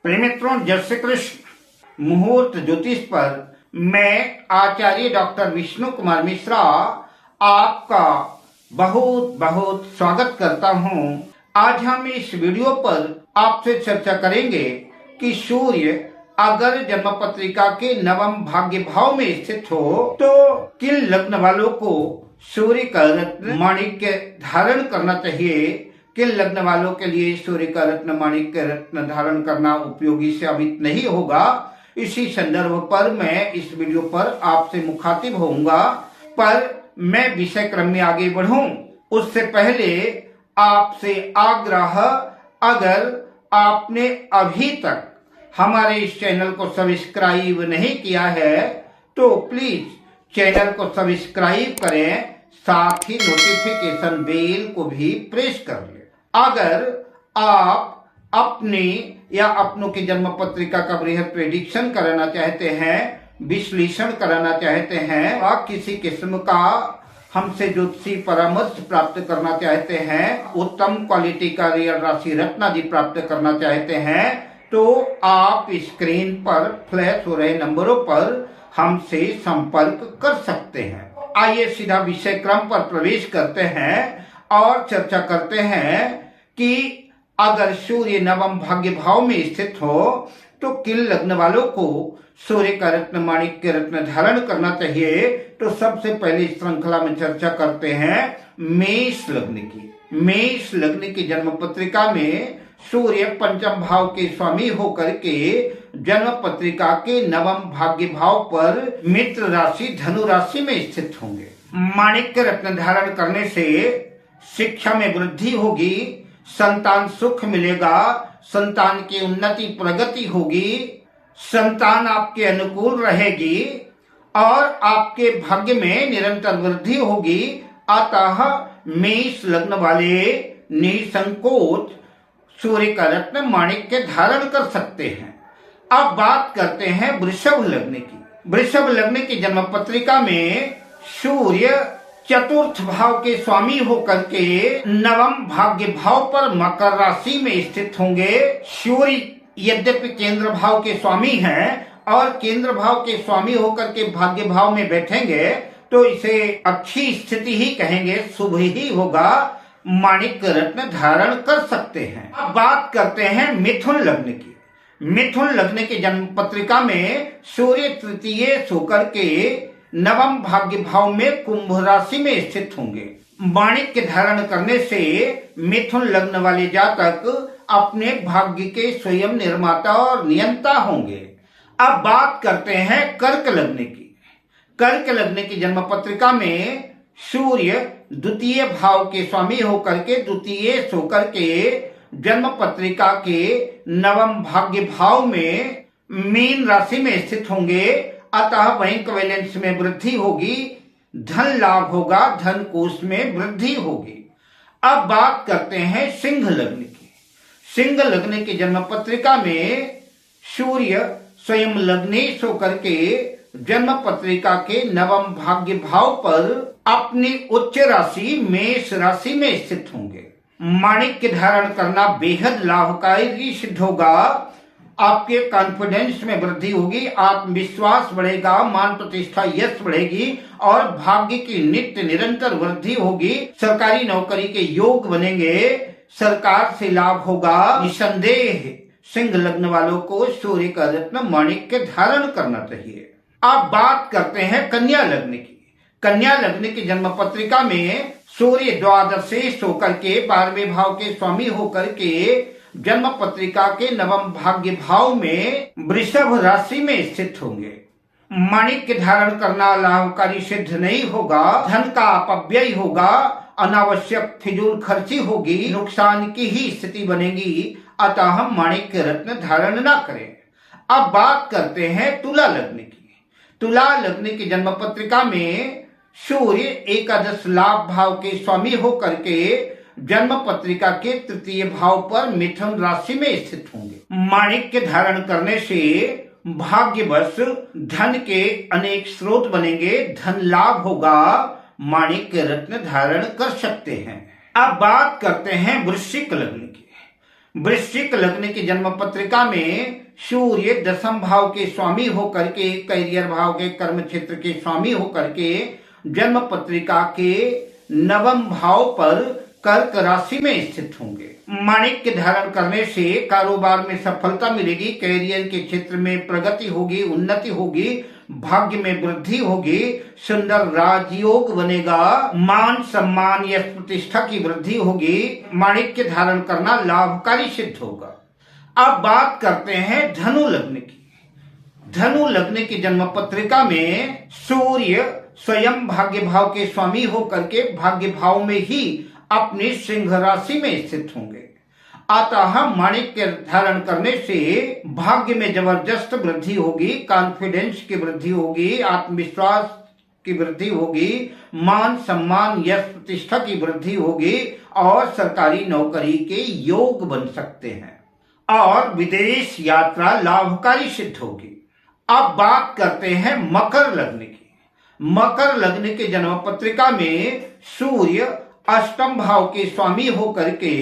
प्रिय मित्रों, जय श्री कृष्ण। मुहूर्त ज्योतिष पर मैं आचार्य डॉक्टर विष्णु कुमार मिश्रा आपका बहुत बहुत स्वागत करता हूं। आज हम इस वीडियो पर आपसे चर्चा करेंगे कि सूर्य अगर जन्म पत्रिका के नवम भाग्य भाव में स्थित हो तो किन लग्न वालों को सूर्य का रत्न माणिक्य धारण करना चाहिए, किन लग्न वालों के लिए सूर्य का रत्न माणिक्य रत्न धारण करना उपयोगी साबित नहीं होगा। इसी संदर्भ पर मैं इस वीडियो पर आपसे मुखातिब होऊंगा। पर मैं विषय क्रम में आगे बढ़ूं उससे पहले आपसे आग्रह, अगर आपने अभी तक हमारे इस चैनल को सब्सक्राइब नहीं किया है तो प्लीज चैनल को सब्सक्राइब करें, साथ ही नोटिफिकेशन बेल को भी प्रेस कर लें। अगर आप अपनी या अपनों की जन्म पत्रिका का बृहद प्रेडिक्शन कराना चाहते हैं, विश्लेषण कराना चाहते हैं और किसी किस्म का हमसे ज्योतिषी परामर्श प्राप्त करना चाहते हैं, उत्तम क्वालिटी का रियल राशि रत्न आदि प्राप्त करना चाहते हैं तो आप स्क्रीन पर फ्लैश हो रहे नंबरों पर हमसे संपर्क कर सकते हैं। आइए सीधा विषय क्रम पर प्रवेश करते हैं और चर्चा करते हैं कि अगर सूर्य नवम भाग्य भाव में स्थित हो तो किन लग्न वालों को सूर्य का रत्न माणिक्य रत्न धारण करना चाहिए। तो सबसे पहले इस श्रृंखला में चर्चा करते हैं मेष लग्न की। मेष लग्न की जन्म पत्रिका में सूर्य पंचम भाव के स्वामी होकर के जन्म पत्रिका के नवम भाग्य भाव पर मित्र राशि धनु राशि में स्थित होंगे। माणिक्य रत्न धारण करने से शिक्षा में वृद्धि होगी, संतान सुख मिलेगा, संतान की उन्नति प्रगति होगी, संतान आपके अनुकूल रहेगी और आपके भाग्य में निरंतर वृद्धि होगी। अतः मेष लग्न वाले निसंकोच सूर्य का रत्न माणिक्य धारण कर सकते हैं। अब बात करते हैं वृषभ लग्न की। वृषभ लग्न की जन्म पत्रिका में सूर्य चतुर्थ भाव के स्वामी होकर के नवम भाग्य भाव पर मकर राशि में स्थित होंगे। सूर्य यद्यपि केंद्र भाव के स्वामी हैं और केंद्र भाव के स्वामी होकर के भाग्य भाव में बैठेंगे तो इसे अच्छी स्थिति ही कहेंगे, शुभ ही होगा, माणिक्य रत्न धारण कर सकते हैं। अब बात करते हैं मिथुन लग्न की। मिथुन लग्न की जन्म पत्रिका में सूर्य तृतीय होकर के नवम भाग्य भाव में कुंभ राशि में स्थित होंगे। माणिक्य धारण करने से मिथुन लग्न वाले जातक अपने भाग्य के स्वयं निर्माता और नियंता होंगे। अब बात करते हैं कर्क लग्न की। कर्क लग्न की जन्म पत्रिका में सूर्य द्वितीय भाव के स्वामी होकर के द्वितीय होकर के जन्म पत्रिका के नवम भाग्य भाव में मीन राशि में स्थित होंगे। अतः बैंक बैलेंस में वृद्धि होगी, धन लाभ होगा, धन कोष में वृद्धि होगी। अब बात करते हैं सिंह लग्न की। सिंह लग्न की जन्म पत्रिका में सूर्य स्वयं लग्नेश होकर के जन्म पत्रिका के नवम भाग्य भाव पर अपनी उच्च राशि मेष राशि में स्थित होंगे। माणिक्य धारण करना बेहद लाभकारी सिद्ध होगा। आपके कॉन्फिडेंस में वृद्धि होगी, आत्मविश्वास बढ़ेगा, मान प्रतिष्ठा यश बढ़ेगी और भाग्य की नित्य निरंतर वृद्धि होगी। सरकारी नौकरी के योग बनेंगे, सरकार से लाभ होगा। निसंदेह सिंह लग्न वालों को सूर्य का रत्न माणिक्य धारण करना चाहिए। अब बात करते हैं कन्या लग्न की। कन्या लग्न की जन्म पत्रिका में सूर्य द्वादशेष होकर के 12वें भाव के स्वामी होकर के जन्म पत्रिका के नवम भाग्य भाव में वृषभ राशि में स्थित होंगे। माणिक्य धारण करना लाभकारी सिद्ध नहीं होगा, धन का अपव्यय होगा, अनावश्यक फिजूल खर्ची होगी, नुकसान की ही स्थिति बनेगी। अतः हम माणिक्य रत्न धारण न करें। अब बात करते हैं तुला लग्न की। तुला लग्न की जन्म पत्रिका में सूर्य एकादश लाभ भाव के स्वामी होकर के जन्म पत्रिका के तृतीय भाव पर मिथुन राशि में स्थित होंगे। माणिक्य धारण करने से भाग्यवश धन के अनेक स्रोत बनेंगे, धन लाभ होगा, माणिक्य रत्न धारण कर सकते हैं। अब बात करते हैं वृश्चिक लग्न की। वृश्चिक लग्न की जन्म पत्रिका में सूर्य दशम भाव के स्वामी होकर के, कैरियर भाव के, कर्म क्षेत्र के स्वामी होकर के जन्म पत्रिका के नवम भाव पर कर्क राशि में स्थित होंगे। माणिक्य धारण करने से कारोबार में सफलता मिलेगी, कैरियर के क्षेत्र में प्रगति होगी, उन्नति होगी, भाग्य में वृद्धि होगी, सुंदर राजयोग बनेगा, मान सम्मान यश प्रतिष्ठा की वृद्धि होगी। माणिक्य धारण करना लाभकारी सिद्ध होगा। अब बात करते हैं धनु लग्न की। धनु लग्न की जन्म पत्रिका में सूर्य स्वयं भाग्य भाव के स्वामी होकर के भाग्य भाव में ही अपनी सिंह राशि में स्थित होंगे। अतः माणिक्य धारण करने से भाग्य में जबरदस्त वृद्धि होगी, कॉन्फिडेंस की वृद्धि होगी, आत्मविश्वास की वृद्धि होगी, मान सम्मान यश प्रतिष्ठा की वृद्धि होगी और सरकारी नौकरी के योग बन सकते हैं और विदेश यात्रा लाभकारी सिद्ध होगी। अब बात करते हैं मकर लग्न की। मकर लग्न के जन्म पत्रिका में सूर्य अष्टम भाव के स्वामी होकर के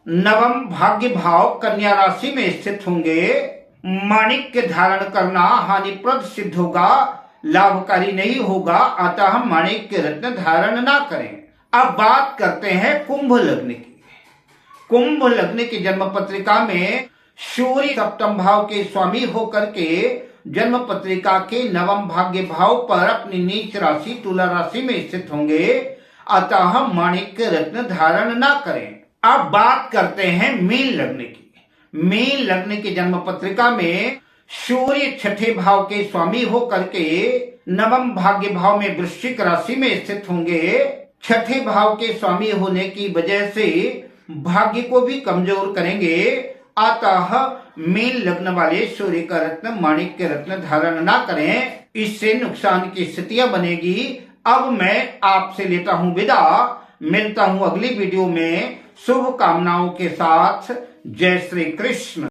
नवम भाग्य भाव कन्या राशि में स्थित होंगे। माणिक्य धारण करना हानिप्रद सिद्ध होगा, लाभकारी नहीं होगा, अतः माणिक्य रत्न धारण ना करें। अब बात करते हैं कुंभ लग्न की। कुंभ लग्न की जन्म पत्रिका में सूर्य सप्तम भाव के स्वामी होकर के जन्म पत्रिका के नवम भाग्य भाव पर अपनी नीच राशि तुला राशि में स्थित होंगे, अतः माणिक्य रत्न धारण ना करें। अब बात करते हैं मीन लग्न की। मीन लग्न की जन्म पत्रिका में सूर्य छठे भाव के स्वामी होकर के नवम भाग्य भाव में वृश्चिक राशि में स्थित होंगे। छठे भाव के स्वामी होने की वजह से भाग्य को भी कमजोर करेंगे, अतः मीन लग्न वाले सूर्य का रत्न माणिक्य रत्न धारण ना करें, इससे नुकसान की स्थितियां बनेगी। अब मैं आपसे लेता हूं विदा, मिलता हूं अगली वीडियो में शुभ कामनाओं के साथ। जय श्री कृष्ण।